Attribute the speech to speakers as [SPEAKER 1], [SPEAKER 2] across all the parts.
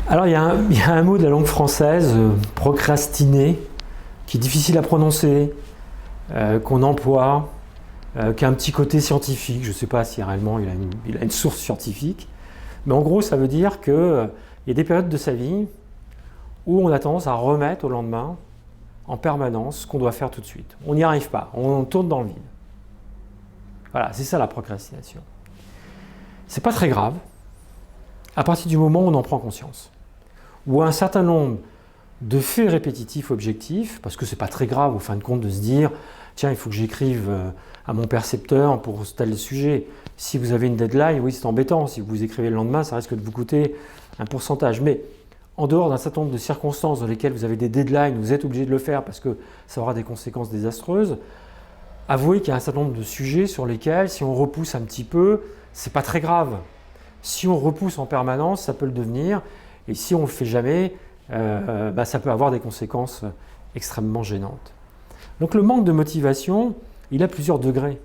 [SPEAKER 1] Alors il y a un mot de la langue française, procrastiner, qui est difficile à prononcer, qu'on emploie, qui a un petit côté scientifique. Je ne sais pas si réellement il a une source scientifique, mais en gros ça veut dire qu'il y a des périodes de sa vie où on a tendance à remettre au lendemain en permanence ce qu'on doit faire tout de suite. On n'y arrive pas, on tourne dans le vide. Voilà, c'est ça la procrastination. C'est pas très grave à partir du moment où on en prend conscience. Ou un certain nombre de faits répétitifs objectifs, parce que c'est pas très grave au fin de compte de se dire tiens, il faut que j'écrive à mon percepteur pour tel sujet. Si vous avez une deadline, oui, c'est embêtant. Si vous écrivez le lendemain, ça risque de vous coûter un pourcentage. Mais en dehors d'un certain nombre de circonstances dans lesquelles vous avez des deadlines, vous êtes obligé de le faire parce que ça aura des conséquences désastreuses, avouez qu'il y a un certain nombre de sujets sur lesquels, si on repousse un petit peu, c'est pas très grave. Si on repousse en permanence, ça peut le devenir. Et si on ne le fait jamais, ça peut avoir des conséquences extrêmement gênantes. Donc le manque de motivation, il a plusieurs degrés.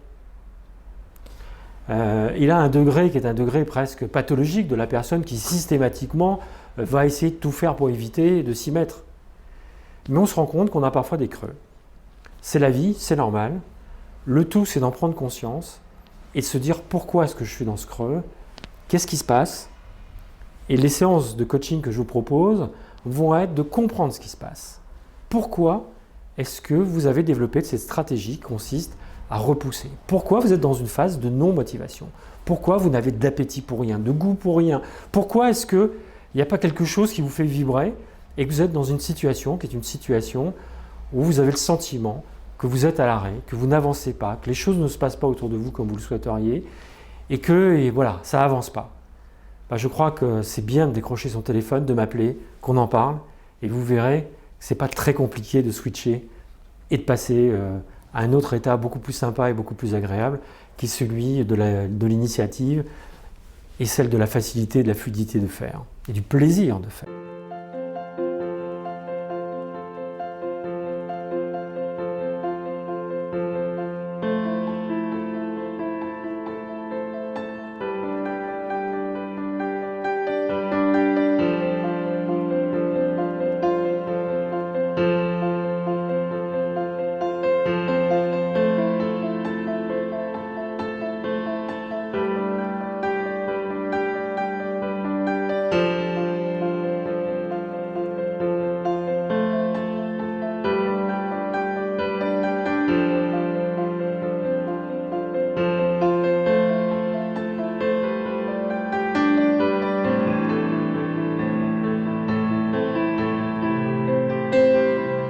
[SPEAKER 1] Il a un degré qui est un degré presque pathologique de la personne qui systématiquement va essayer de tout faire pour éviter de s'y mettre. Mais on se rend compte qu'on a parfois des creux. C'est la vie, c'est normal. Le tout, c'est d'en prendre conscience et de se dire pourquoi est-ce que je suis dans ce creux, qu'est-ce qui se passe. Et les séances de coaching que je vous propose vont être de comprendre ce qui se passe. Pourquoi est-ce que vous avez développé cette stratégie qui consiste à repousser? Pourquoi vous êtes dans une phase de non-motivation? Pourquoi vous n'avez d'appétit pour rien, de goût pour rien? Pourquoi est-ce qu'il n'y a pas quelque chose qui vous fait vibrer et que vous êtes dans une situation qui est une situation où vous avez le sentiment que vous êtes à l'arrêt, que vous n'avancez pas, que les choses ne se passent pas autour de vous comme vous le souhaiteriez et voilà, ça n'avance pas? Je crois que c'est bien de décrocher son téléphone, de m'appeler, qu'on en parle, et vous verrez que ce n'est pas très compliqué de switcher et de passer à un autre état beaucoup plus sympa et beaucoup plus agréable, qui est celui de l'initiative et celle de la facilité, de la fluidité de faire, et du plaisir de faire.